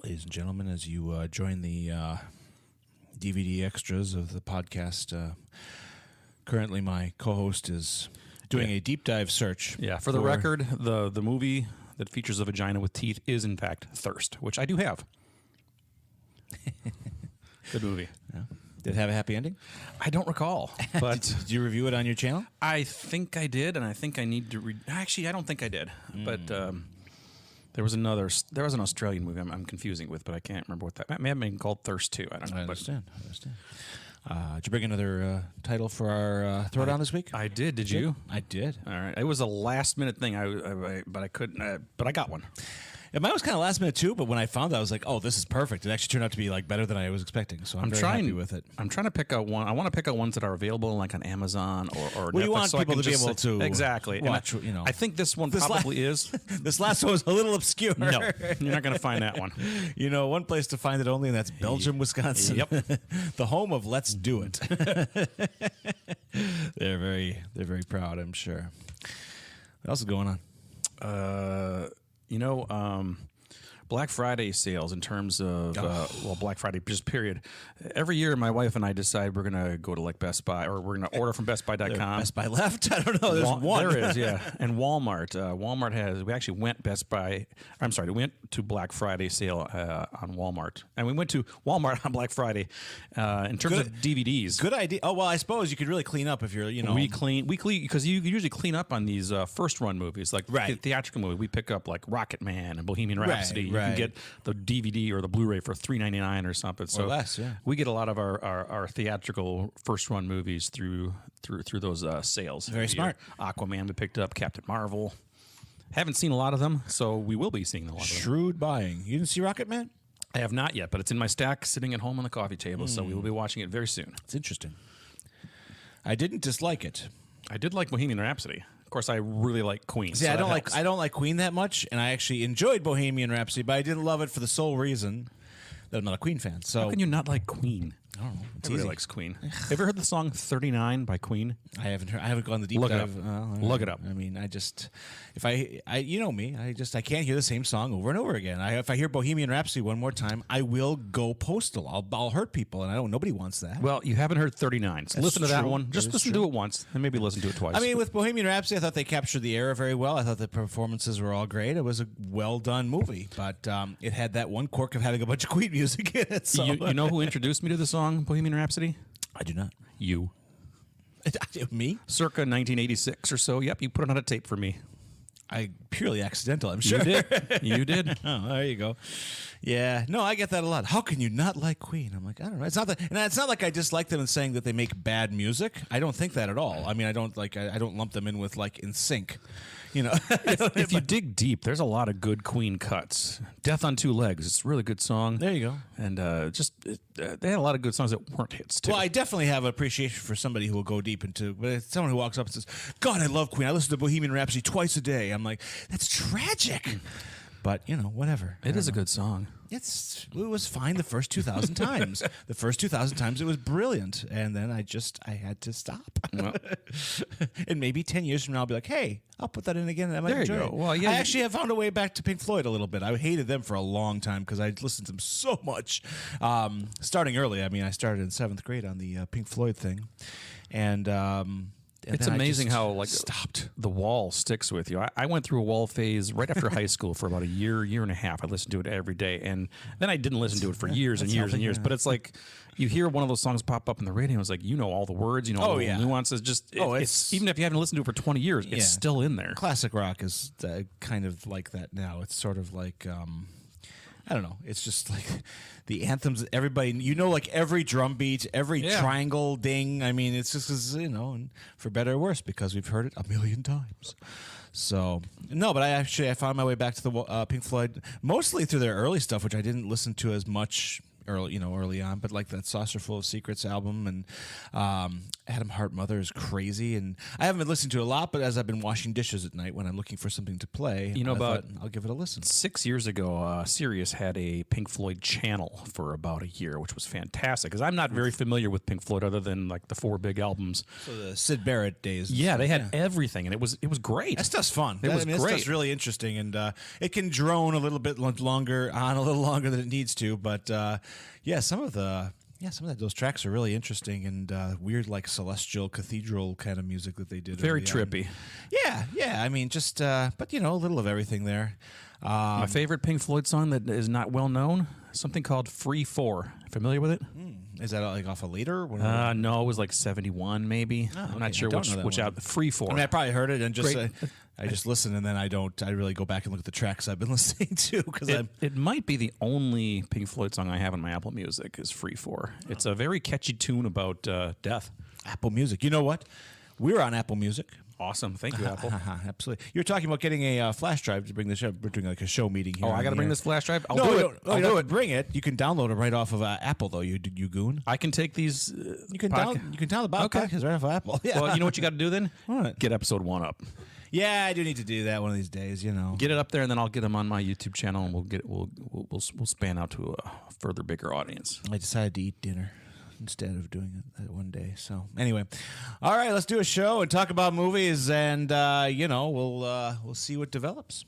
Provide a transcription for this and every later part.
Ladies and gentlemen, as you join the DVD extras of the podcast, currently my co-host is doing a deep dive search. Yeah, for the record, the movie that features a vagina with teeth is in fact Thirst, which I do have. Good movie. Yeah. Did it have a happy ending? I don't recall, but Did you review it on your channel? I think I did, and I think I need to read. Actually, I don't think I did, but there was an Australian movie I'm confusing with, but I can't remember what that may have been called Thirst 2. I don't know. I understand. Did you bring another title for our throwdown this week? I did. Did you? I did. All right. It was a last minute thing. But I couldn't. But I got one. Yeah, mine was kind of last minute too, but when I found it, I was like, "Oh, this is perfect." It actually turned out to be like better than I was expecting. So I'm very happy with it. I'm trying to pick out one. I want to pick out ones that are available like on Amazon or Well, Netflix, you want so people I can to be just able to exactly watch. And You know, I think this one This probably is. this last one was a little obscure. No, you're not going to find that one. You know, one place to find it only, and that's Belgium, Wisconsin. Yep. The home of Let's Do It. They're very proud, I'm sure. What else is going on? Black Friday sales in terms of Black Friday just period. Every year, my wife and I decide we're going to go to like Best Buy or we're going to order from BestBuy.com. Best Buy left? I don't know. There's one. There is, yeah. And Walmart. Walmart has. We actually went Best Buy. I'm sorry. We went to Black Friday sale on Walmart, and we went to Walmart on Black Friday. In terms of DVDs, Good idea. Oh well, I suppose you could really clean up if you're, we clean because you usually clean up on these first run movies like theatrical movie. We pick up like Rocket Man and Bohemian Rhapsody. You can get the DVD or the Blu-ray for $3.99 or something. So or less, yeah. We get a lot of our theatrical first run movies through those sales. Very smart. Aquaman we picked up, Captain Marvel. Haven't seen a lot of them, so we will be seeing a lot of them. Shrewd buying. You didn't see Rocket Man? I have not yet, but it's in my stack sitting at home on the coffee table, so we will be watching it very soon. It's interesting. I didn't dislike it. I did like Bohemian Rhapsody. Of course, I really like Queen. See, so I don't like Queen that much, and I actually enjoyed Bohemian Rhapsody, but I didn't love it for the sole reason that I'm not a Queen fan. So how can you not like Queen? I don't know. It's Everybody easy. likes Queen. Have you ever heard the song 39 by Queen? I haven't gone the deep Look it dive. up. Look it up. I mean, if I you know me, I can't hear the same song over and over again. If I hear Bohemian Rhapsody one more time, I will go postal. I'll hurt people, and nobody wants that. Well, you haven't heard 39. So listen to that true. one. Just That is listen true. to it once, and maybe listen to it twice. I mean, with Bohemian Rhapsody, I thought they captured the era very well. I thought the performances were all great. It was a well-done movie, but it had that one quirk of having a bunch of Queen music in it. So. you know who introduced me to the song Bohemian Rhapsody? I do not. You. Me? Circa 1986 or so. Yep, you put it on a tape for me. Purely accidental, I'm sure. You did. You did. Oh, there you go. Yeah, no, I get that a lot. How can you not like Queen? I'm like, I don't know. It's not that, and it's not like I dislike them and saying that they make bad music. I don't think that at all. I mean, I don't lump them in with like In Sync. You know, If you dig deep, there's a lot of good Queen cuts. Death on Two Legs. It's a really good song. There you go. And they had a lot of good songs that weren't hits, too. Well, I definitely have appreciation for somebody who will go deep into, but it's someone who walks up and says, God, I love Queen. I listen to Bohemian Rhapsody twice a day. I'm like, that's tragic. But, whatever. It is a good song. It was fine the first 2,000 times. The first 2,000 times it was brilliant. And then I had to stop. Well. And maybe 10 years from now I'll be like, hey, I'll put that in again. And I might There you enjoy go. it. Well, yeah, I actually have found a way back to Pink Floyd a little bit. I hated them for a long time because I listened to them so much. Starting early. I mean, I started in 7th grade on the Pink Floyd thing. And it's then I amazing just how stopped. the Wall sticks with you. I went through a Wall phase right after high school for about a year and a half. I listened to it every day, and then I didn't listen to it for years and That's years and healthy, years. yeah. But it's like you hear one of those songs pop up in the radio, and it's like all the words, all the nuances. It's even if you haven't listened to it for 20 years, it's still in there. Classic rock is kind of like that now. It's sort of like I don't know. It's just like the anthems. Everybody, like every drum beat, every triangle ding. I mean, it's just 'cause, and for better or worse, because we've heard it a million times. So no, but I found my way back to the Pink Floyd mostly through their early stuff, which I didn't listen to as much early on, but like that Saucer Full of Secrets album, and Adam Hart Mother is crazy, and I haven't been listening to it a lot, but as I've been washing dishes at night when I'm looking for something to play, I'll give it a listen. 6 years ago, Sirius had a Pink Floyd channel for about a year, which was fantastic, because I'm not very familiar with Pink Floyd other than like the 4 big albums. So the Syd Barrett days. Yeah, they had everything, and it was great. That stuff's fun. It was great. That stuff's really interesting, and it can drone a little bit longer than it needs to, but some of those tracks are really interesting and weird, like celestial cathedral kind of music that they did. Very trippy. Yeah. I mean, just but a little of everything there. My favorite Pink Floyd song that is not well known, something called "Free 4." Familiar with it? Is that like off of later? No, it was like 71 maybe. I'm not sure which out. "Free 4." I mean, I probably heard it and just I just listen, and then I really go back and look at the tracks I've been listening to, because it might be the only Pink Floyd song I have on my Apple Music is "Free 4." It's a very catchy tune about death. Apple Music. You know what? We're on Apple Music. Awesome. Thank you, Apple. Absolutely. You were talking about getting a flash drive to bring the show. We're doing like a show meeting here. Oh, I got to bring this flash drive? I'll do it. Bring it. You can download it right off of Apple, though, you goon. I can take these. You can download the podcast right off of Apple. Yeah. Well, you know what you got to do then? What? Get episode 1 up. Yeah, I do need to do that one of these days, Get it up there, and then I'll get them on my YouTube channel, and we'll span out to a further bigger audience. I decided to eat dinner instead of doing it that one day. So anyway, all right, let's do a show and talk about movies, and we'll see what develops.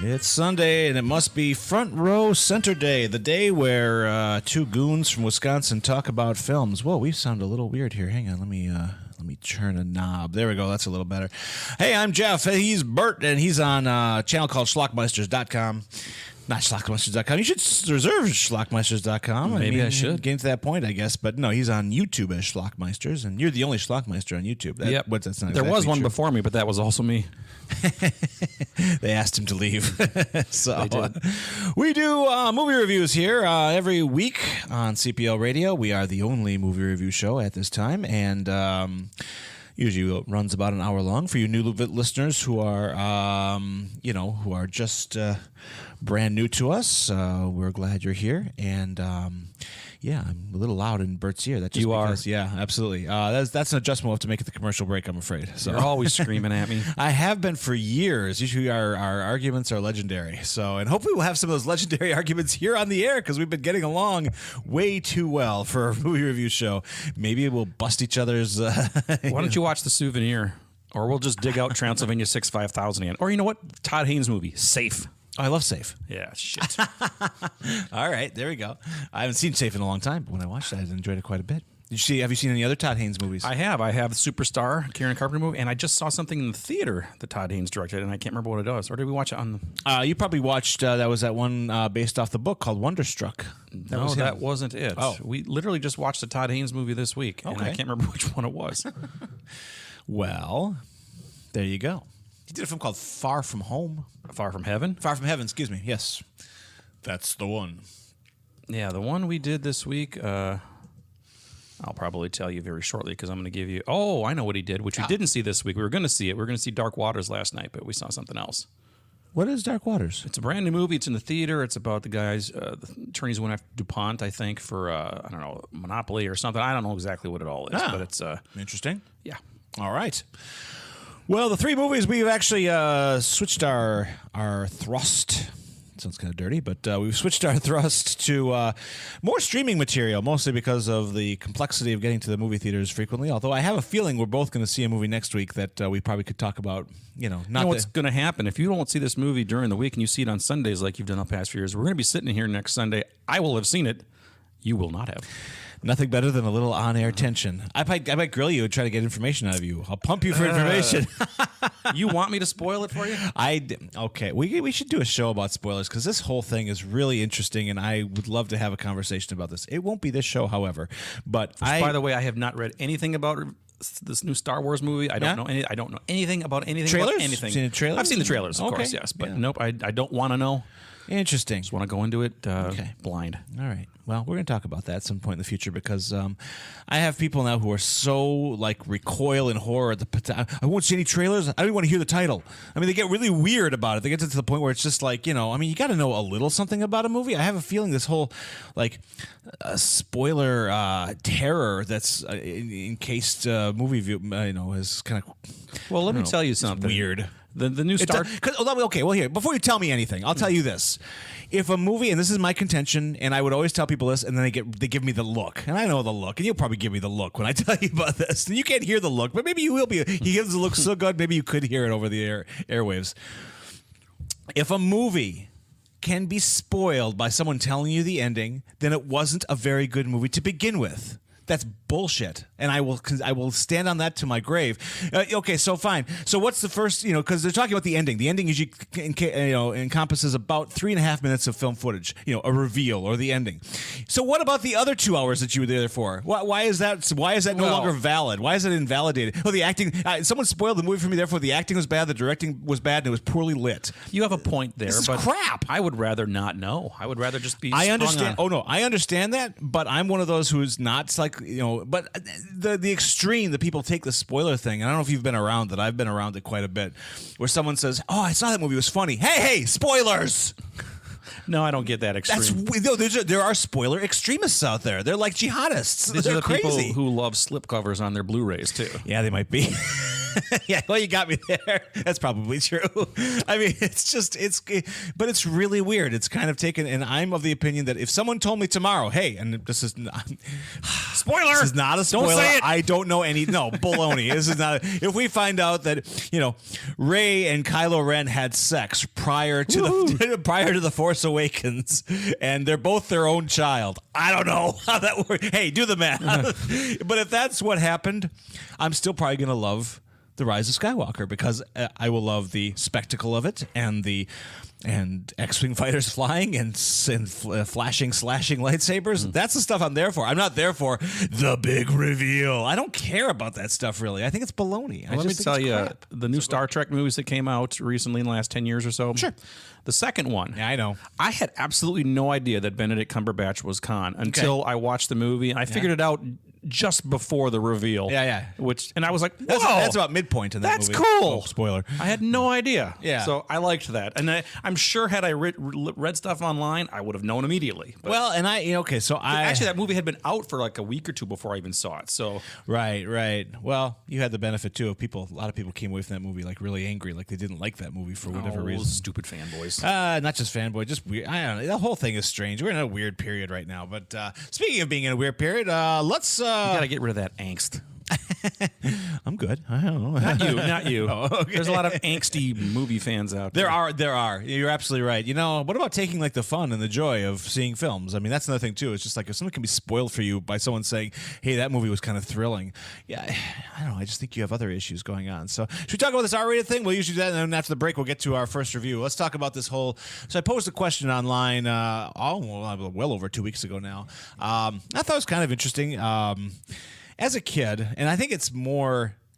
It's Sunday, and it must be Front Row Center Day, the day where two goons from Wisconsin talk about films. Whoa, we sound a little weird here. Hang on, let me turn a knob. There we go. That's a little better. Hey, I'm Jeff. He's Bert, and he's on a channel called Schlockmeisters.com. Not Schlockmeisters.com. You should reserve Schlockmeisters.com. Maybe I should. Getting to that point, I guess. But no, he's on YouTube as Schlockmeisters, and you're the only Schlockmeister on YouTube. Yep. That's not there exactly was one true. before me, but that was also me. They asked him to leave. So They did. We do movie reviews here every week on CPL Radio. We are the only movie review show at this time, and usually it runs about an hour long for you new listeners who are, who are just brand new to us. We're glad you're here, and I'm a little loud in Bert's ear. That's just because, yeah, absolutely. That's an adjustment we'll have to make at the commercial break, I'm afraid. So You're always screaming at me. I have been for years. Usually our arguments are legendary. So, and hopefully we'll have some of those legendary arguments here on the air, because we've been getting along way too well for a movie review show. Maybe we'll bust each other's. Why don't you watch The Souvenir? Or we'll just dig out Transylvania 65000 again. Or you know what? Todd Haynes movie, Safe. Oh, I love Safe. Yeah, shit. All right, there we go. I haven't seen Safe in a long time, but when I watched it, I enjoyed it quite a bit. Have you seen any other Todd Haynes movies? I have Superstar, Karen Carpenter movie, and I just saw something in the theater that Todd Haynes directed, and I can't remember what it was. Or did we watch it on? You probably watched that one based off the book called Wonderstruck. That wasn't it. Oh. We literally just watched a Todd Haynes movie this week, and I can't remember which one it was. Well, there you go. He did a film called Far From Home. Far From Heaven? Far From Heaven, excuse me. Yes. That's the one. Yeah, the one we did this week, I'll probably tell you very shortly, because I'm going to give you... Oh, I know what he did, which we didn't see this week. We were going to see it. We were going to see Dark Waters last night, but we saw something else. What is Dark Waters? It's a brand new movie. It's in the theater. It's about the guys, the attorneys went after DuPont, I think, for, Monopoly or something. I don't know exactly what it all is, but it's... Interesting. Yeah. All right. Well, the three movies, we've actually switched our thrust. Sounds kind of dirty, but we've switched our thrust to more streaming material, mostly because of the complexity of getting to the movie theaters frequently. Although I have a feeling we're both going to see a movie next week that we probably could talk about. What's going to happen if you don't see this movie during the week and you see it on Sundays like you've done the past few years? We're going to be sitting here next Sunday. I will have seen it. You will not have. Nothing better than a little on-air tension. I might grill you and try to get information out of you. I'll pump you for information. You want me to spoil it for you? Okay. We should do a show about spoilers because this whole thing is really interesting, and I would love to have a conversation about this. It won't be this show, however. But by the way, I have not read anything about this new Star Wars movie. I don't know anything about anything. Trailers? About anything. Seen the trailers? I've seen the trailers, of Okay. course, yes. But nope, I don't want to know. Interesting. Just want to go into it blind. All right. Well, we're going to talk about that at some point in the future because I have people now who are so like recoil in horror at the. I won't see any trailers. I don't even want to hear the title. I mean, they get really weird about it. They get to the point where it's just like, I mean, you got to know a little something about a movie. I have a feeling this whole like spoiler terror that's encased movie view, is kind of. Well, let me tell you something weird. The new Star. Okay, well, here, before you tell me anything, I'll tell you this. If a movie, and this is my contention, and I would always tell people this, and then they give me the look, and I know the look, and you'll probably give me the look when I tell you about this. And you can't hear the look, but maybe you will be. He gives the look so good, maybe you could hear it over the airwaves. If a movie can be spoiled by someone telling you the ending, then it wasn't a very good movie to begin with. That's bullshit, and I will stand on that to my grave. Okay, so fine. So what's the first? Because they're talking about the ending. The ending usually encompasses about 3.5 minutes of film footage. A reveal or the ending. So what about the other 2 hours that you were there for? Why is that? Why is that no longer valid? Why is it invalidated? Oh, the acting. Someone spoiled the movie for me. Therefore, the acting was bad. The directing was bad, and it was poorly lit. You have a point there, This is but crap. I would rather not know. I would rather just be. I understand. On. Oh no, I understand that, but I'm one of those who's not like But the extreme that people take the spoiler thing. And I don't know if you've been around it. I've been around it quite a bit, where someone says, "Oh, I saw that movie. It was funny." Hey, spoilers. No, I don't get that extreme. There are spoiler extremists out there. They're like jihadists. These They're are the crazy. people who love slipcovers on their Blu-rays too. Yeah, they might be. Yeah, well, you got me there. That's probably true. I mean, but it's really weird. It's kind of taken, and I'm of the opinion that if someone told me tomorrow, hey, and this is not, spoiler. This is not a spoiler. Don't say it. I don't know any. No, baloney. This is not. If we find out that Rey and Kylo Ren had sex prior to the Force Awakens, and they're both their own child, I don't know how that works. Hey, do the math. But if that's what happened, I'm still probably gonna love The Rise of Skywalker because I will love the spectacle of it and X-wing fighters flying and flashing, slashing lightsabers. That's the stuff I'm there for. I'm not there for the big reveal. I don't care about that stuff really. I think it's baloney. Well, let me tell you, the new Star Trek movies that came out recently in the last 10 years or so. Sure. The second one. Yeah, I know. I had absolutely no idea that Benedict Cumberbatch was Khan until I watched the movie, and I figured it out just before the reveal. Yeah. And I was like, whoa. That's about midpoint in that movie. That's cool. Oh, spoiler. I had no idea. Yeah. So I liked that. And I'm sure had I read stuff online, I would have known immediately. But Well, and actually, that movie had been out for like a week or two before I even saw it. So Right. Well, you had the benefit too of a lot of people came away from that movie like really angry, like they didn't like that movie for whatever reason. Stupid fanboys. Not just fanboy, just weird. I don't know. The whole thing is strange. We're in a weird period right now. But speaking of being in a weird period, let's. You got to get rid of that angst. I'm good. I don't know. Not you. Oh, okay. There's a lot of angsty movie fans out there. There are. You're absolutely right. What about taking like the fun and the joy of seeing films? I mean, that's another thing too. It's just like if something can be spoiled for you by someone saying, "Hey, that movie was kind of thrilling." Yeah, I don't know. I just think you have other issues going on. So should we talk about this R-rated thing? We'll usually do that, and then after the break, we'll get to our first review. Let's talk about this whole. So I posed a question online, well over 2 weeks ago now. I thought it was kind of interesting. As a kid, and I think it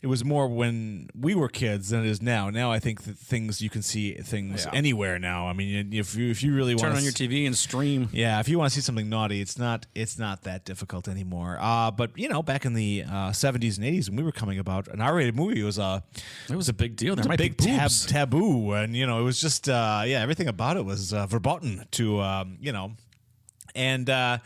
was more when we were kids than it is now. Now I think that you can see things anywhere now. I mean, if you really want to turn on your TV and stream. Yeah, if you want to see something naughty, it's not that difficult anymore. But back in the 70s and 80s when we were coming about, an R-rated movie was a big deal. There was might a big be boobs. taboo, and it was just everything about it was verboten to and.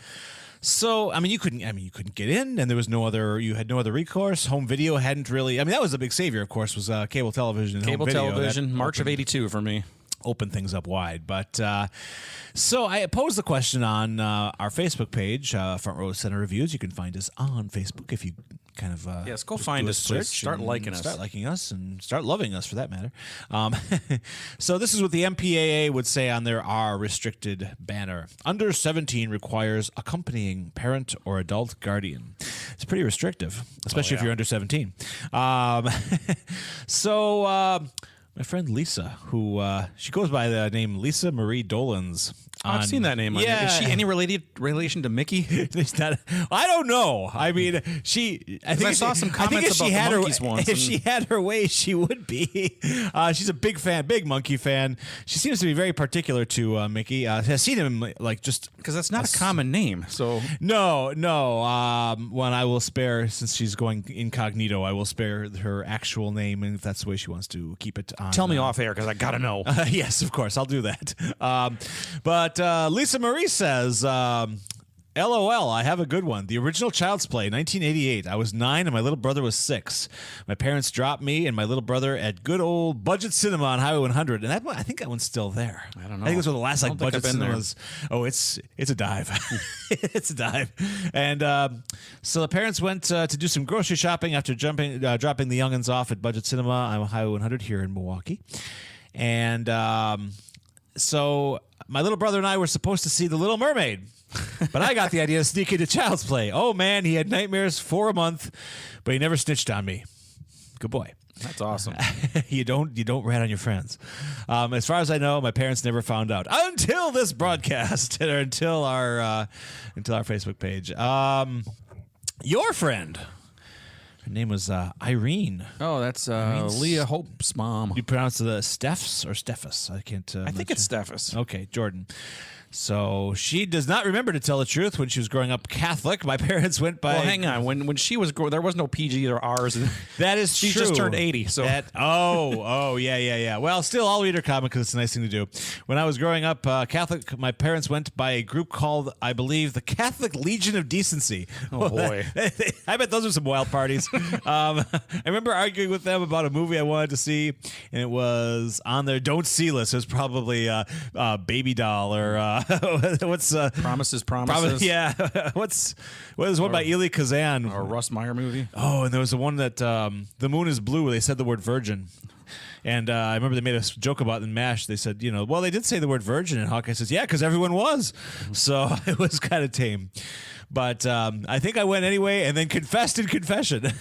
So I mean, you couldn't get in, and there was you had no other recourse. Home video hadn't really. I mean, that was a big savior, of course, was cable television. And Cable home video. television, March of '82 for me. open things up wide. But so I posed the question on our Facebook page, Front Row Center Reviews. You can find us on Facebook if you kind of yes, go find us, please. Start liking us, and start loving us for that matter. So this is what the MPAA would say on their R restricted banner. Under 17 requires accompanying parent or adult guardian. It's pretty restrictive, especially if you're under 17. So my friend Lisa, who she goes by the name Lisa Marie Dolans. I've seen that name. Yeah. Is she any relation to Mickey? I don't know. I mean, I saw some comments about the monkeys once. If she had her way, she would be. She's a big monkey fan. She seems to be very particular to Mickey. Has seen him like just because that's not a common name. So no. When I will spare, since she's going incognito, I will spare her actual name, and if that's the way she wants to keep it on. Tell me off air because I gotta know. Yes, of course, I'll do that. But Lisa Marie says, LOL, I have a good one. The original Child's Play, 1988. I was 9 and my little brother was 6. My parents dropped me and my little brother at good old Budget Cinema on Highway 100. And I think that one's still there. I don't know. I think it was one of the last Budget Cinemas. There. Oh, it's a dive. It's a dive. And so the parents went to do some grocery shopping after dropping the youngins off at Budget Cinema on Highway 100 here in Milwaukee. And so my little brother and I were supposed to see The Little Mermaid, but I got the idea to sneak into Child's Play. Oh, man, he had nightmares for a month, but he never snitched on me. Good boy. That's awesome. You don't rat on your friends. As far as I know, my parents never found out until this broadcast or until our Facebook page. Your friend. Her name was Irene. Oh, that's Leah Hope's mom. You pronounce it Stephs or Stephus? I can't. I think it's Stephus. Okay, Jordan. So she does not remember, to tell the truth, when she was growing up Catholic. My parents went by. Well, hang on. When she was growing, there was no PG or R's. That is she true. She just turned 80. So yeah. Well, still, I'll read her comment because it's a nice thing to do. When I was growing up Catholic, my parents went by a group called, I believe, the Catholic Legion of Decency. Oh boy! I bet those are some wild parties. I remember arguing with them about a movie I wanted to see, and it was on their don't see list. It was probably Baby Doll or. What's Promises? Yeah. what is one by Elie Kazan? Or Russ Meyer movie? Oh, and there was the one that The Moon is Blue, where they said the word virgin. And I remember they made a joke about it in MASH. They said, well, they did say the word virgin. And Hawkeye says, yeah, because everyone was. So it was kind of tame. But I think I went anyway and then confessed in confession.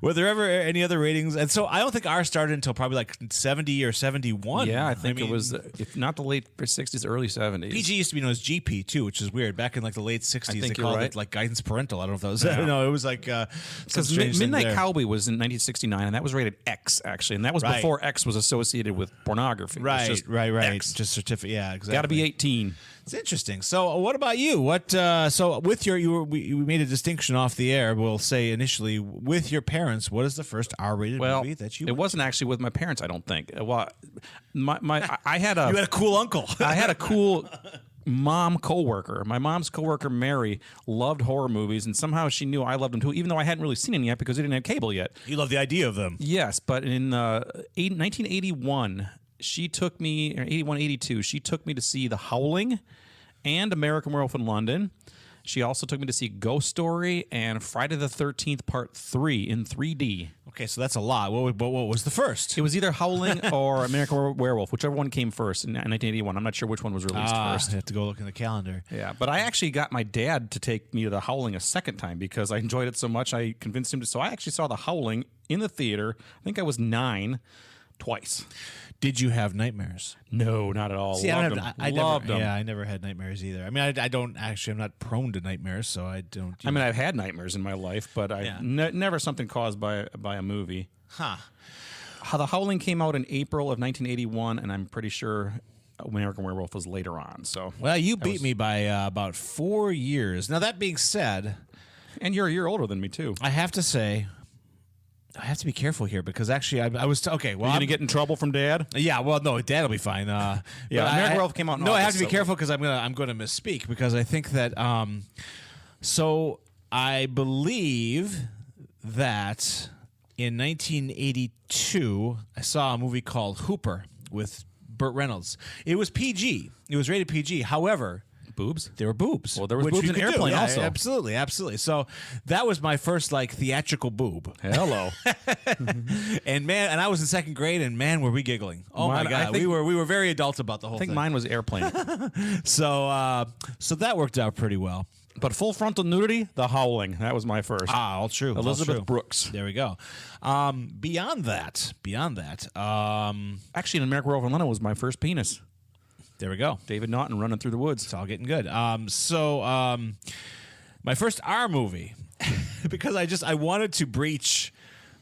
Were there ever any other ratings? And so I don't think ours started until probably like 70 or 71. Yeah, I think it was, if not the late 60s, early 70s. PG used to be known as GP, too, which is weird. Back in like the late 60s, they called it like guidance parental. I don't know if that was... Yeah. No, it was like... Because Midnight Cowboy was in 1969, and that was rated X, actually. And that was before X was associated with pornography. Right. X. Just certificate. Yeah, exactly. Got to be 18. It's interesting. So, what about you? What? So, with we made a distinction off the air. We'll say initially with your parents. What is the first R-rated movie that you? It wasn't actually with my parents. I don't think. Well, I had a. You had a cool uncle. I had a cool mom coworker. My mom's coworker Mary loved horror movies, and somehow she knew I loved them too, even though I hadn't really seen any yet because we didn't have cable yet. You love the idea of them. Yes, but in 1981. She took me, or 81, 82, she took me to see The Howling and American Werewolf in London. She also took me to see Ghost Story and Friday the 13th Part 3 in 3D. Okay, so that's a lot. What was the first? It was either Howling or American Werewolf, whichever one came first in 1981. I'm not sure which one was released first. I have to go look in the calendar. Yeah, but I actually got my dad to take me to The Howling a second time because I enjoyed it so much. I convinced him to. So I actually saw The Howling in the theater. I think I was 9, twice. Did you have nightmares? No, not at all. Loved them. I never had nightmares either. I mean, I don't actually. I'm not prone to nightmares, so I don't. I mean, I've had nightmares in my life, but never something caused by a movie. Huh. The Howling came out in April of 1981, and I'm pretty sure American Werewolf was later on. So, well, you beat me by about 4 years. Now, that being said, and you're a year older than me too. I have to say. I have to be careful here because actually I was okay. Well, are you gonna get in trouble from Dad? Yeah. Well, no, Dad will be fine. Yeah. American Werewolf came out. No, I have to be careful because I'm gonna misspeak because I think that. So I believe that in 1982 I saw a movie called Hooper with Burt Reynolds. It was PG. It was rated PG. However, boobs. there were boobs. Well, there was which boobs you in could do. Airplane Yeah, also. Absolutely. So that was my first like theatrical boob. Hello. And I was in second grade, and man, were we giggling! Oh Mine- my I god, think- we were very adult about the whole I think thing. mine was Airplane. So that worked out pretty well. But full frontal nudity, The Howling. That was my first. All true. all Elizabeth true. Brooks. There we go. Beyond that, Actually, in American Werewolf in London was my first penis. there we go. David Naughton running through the woods. It's all getting good. My first R movie, because I wanted to breach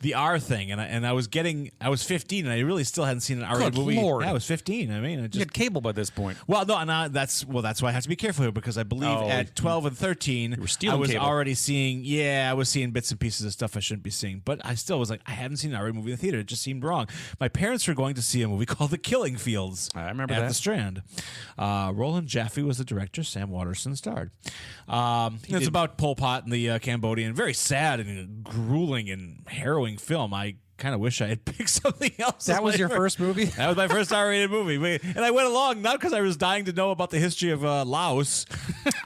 the R thing, and I was 15, and I really still hadn't seen an R-rated Good movie. Lord. Yeah, I was 15. I mean, I You just had cable by this point. well, no, that's why I have to be careful here, because I believe Oh, at 12 and 13, were stealing I was cable. already seeing. Yeah, I was seeing bits and pieces of stuff I shouldn't be seeing, but I still was like, I haven't seen an R-rated movie in the theater. It just seemed wrong. My parents were going to see a movie called The Killing Fields. I remember at that. the Strand. Roland Jaffe was the director. Sam Waterston starred. It's did- about Pol Pot and the Cambodian. Very sad and grueling and harrowing film. I kind of wish I had picked something else. That as was my your first- first movie? That was my first R-rated movie, and I went along not because I was dying to know about the history of Laos.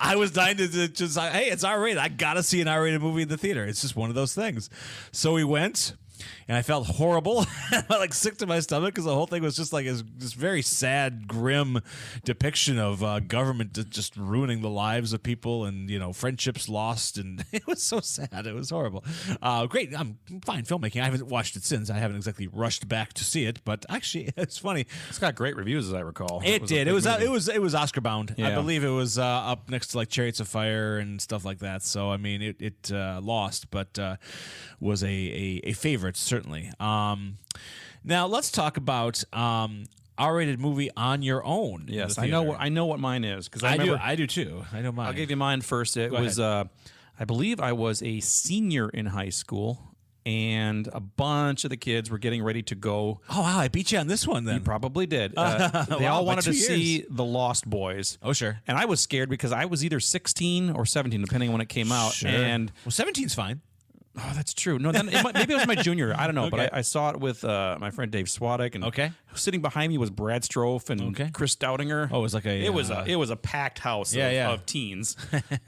I was dying to just, hey, it's R-rated. I gotta see an R-rated movie in the theater. It's just one of those things. So we went, and I felt horrible, like sick to my stomach, because the whole thing was just like this very sad, grim depiction of government just ruining the lives of people, and friendships lost, and it was so sad. It was horrible. Great, fine filmmaking. I haven't watched it since. I haven't exactly rushed back to see it, but actually, it's funny. It's got great reviews, as I recall. It did. It was Oscar bound. I Yeah. believe it was up next to like Chariots of Fire and stuff like that. So I mean, it lost, but was a favorite certainly. Now let's talk about R-rated movie on your own. in Yes, the I know theater. what mine is because I do. remember. I do too. I know mine. I'll give you mine first. It Go was, I believe, I was a senior in high school, and a bunch of the kids were getting ready to go. Oh wow, I beat you on this one then. You probably did. They Wow, all by wanted 2 to years. see The Lost Boys. Oh sure. And I was scared because I was either 16 or 17, depending on when it came out. Sure. And well, 17's fine. oh, that's true. No, then maybe it was my junior. I don't know, Okay. but I saw it with my friend Dave Swadek, and Okay. sitting behind me was Brad Strofe and Okay. Chris Stoutinger. Oh, it was like a. It was a packed house of teens.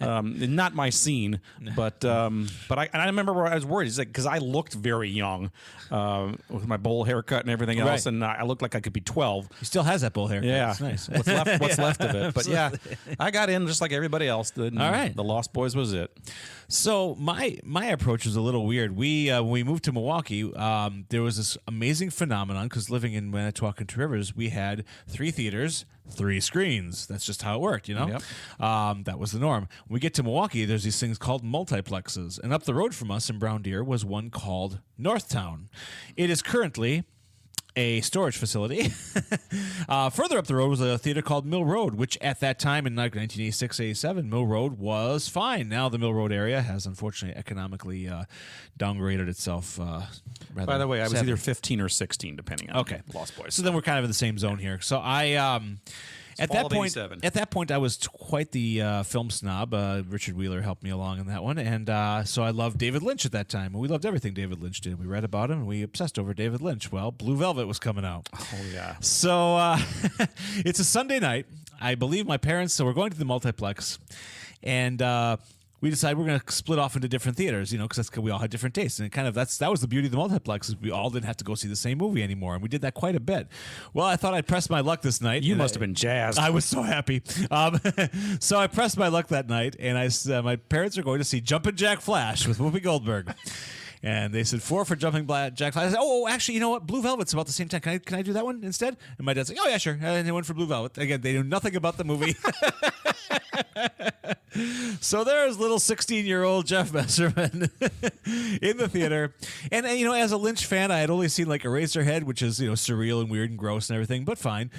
Not my scene, but I remember where I was worried. It's like because I looked very young with my bowl haircut and everything else, Right. and I looked like I could be 12. He still has that bull hair. Yeah, It's nice. What's left of it? But yeah, I got in just like everybody else did. and All right. The Lost Boys was it. So my approach was a little weird. We when we moved to Milwaukee, there was this amazing phenomenon because living in Manitowoc and Two Rivers, we had 3 theaters, 3 screens. That's just how it worked, Yep. That was the norm. When we get to Milwaukee, there's these things called multiplexes, and up the road from us in Brown Deer was one called Northtown. It is currently a storage facility. Further up the road was a theater called Mill Road, which at that time in like 1986-87, Mill Road was fine. Now the Mill Road area has unfortunately economically downgraded itself. Rather By the way, I was sadly. either 15 or 16, depending on Okay. Lost Boys. So then we're kind of in the same zone here. So I at fall that of point 87. at that point I was quite the film snob. Richard Wheeler helped me along in that one, and so I loved David Lynch at that time. We loved everything David Lynch did. We read about him and we obsessed over David Lynch. Well, Blue Velvet was coming out. oh yeah. So it's a Sunday night. I believe my parents. So we're going to the multiplex, and we decided we're going to split off into different theaters. Because we all had different tastes, and that was the beauty of the multiplex is we all didn't have to go see the same movie anymore, and we did that quite a bit. Well, I thought I'd press my luck this night. You and must have been jazzed. I was so happy. So I pressed my luck that night, and I said my parents are going to see Jumpin' Jack Flash with Whoopi Goldberg. And they said 4 for Jumping Jack Flash. I said, oh, actually, you know what? Blue Velvet's about the same time. Can I do that one instead? And my dad's like, oh, yeah, sure. And they went for Blue Velvet. Again, they knew nothing about the movie. So there's little 16-year-old Jeff Messerman in the theater. And, as a Lynch fan, I had only seen like Eraserhead, which is, surreal and weird and gross and everything, but fine.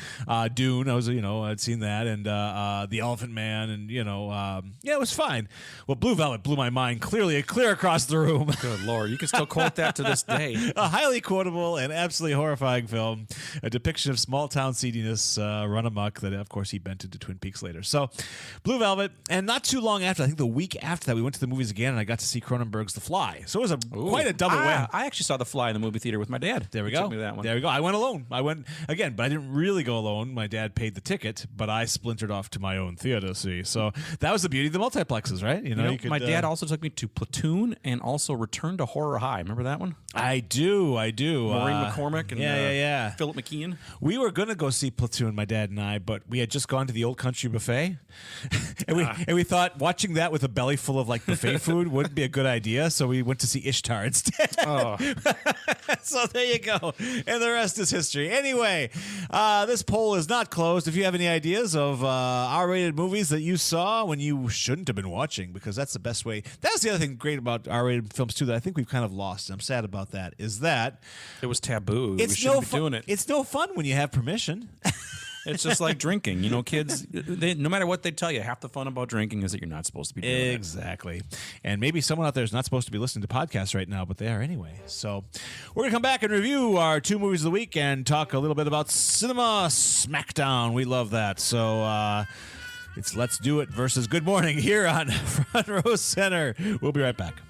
Dune, I'd seen that. And The Elephant Man. And, it was fine. Well, Blue Velvet blew my mind clear across the room. Good Lord. You can still quote that to this day. A highly quotable and absolutely horrifying film, a depiction of small town seediness run amok that, of course, he bent into Twin Peaks later. So, Blue Velvet, and not too long after, I think the week after that, we went to the movies again, and I got to see Cronenberg's The Fly. So it was quite a double win. I actually saw The Fly in the movie theater with my dad. There we He go. took me to that one. There we go. I went alone. I went again, but I didn't really go alone. My dad paid the ticket, but I splintered off to my own theater. See, so that was the beauty of the multiplexes, right? You know, my dad also took me to Platoon and also Return to Horror High. Remember that one? I do. Maureen McCormick and yeah. Philip McKeon. We were gonna go see Platoon, my dad and I, but we had just gone to the Old Country Buffet, and we thought watching that with a belly full of like buffet food wouldn't be a good idea. So we went to see Ishtar instead. Oh. So there you go, and the rest is history. Anyway, this poll is not closed. If you have any ideas of R-rated movies that you saw when you shouldn't have been watching, because that's the best way. That's the other thing great about R-rated films too that I think we've kind of lost. And I'm sad about that. Is that It was taboo. We it's shouldn't no be doing it. It's no fun when you have permission. It's just like drinking. You know, kids, no matter what they tell you, half the fun about drinking is that you're not supposed to be doing it. Exactly. And maybe someone out there is not supposed to be listening to podcasts right now, but they are anyway. So we're going to come back and review our 2 movies of the week and talk a little bit about Cinema Smackdown. We love that. So it's Let's Do It versus Good Morning here on Front Row Center. We'll be right back.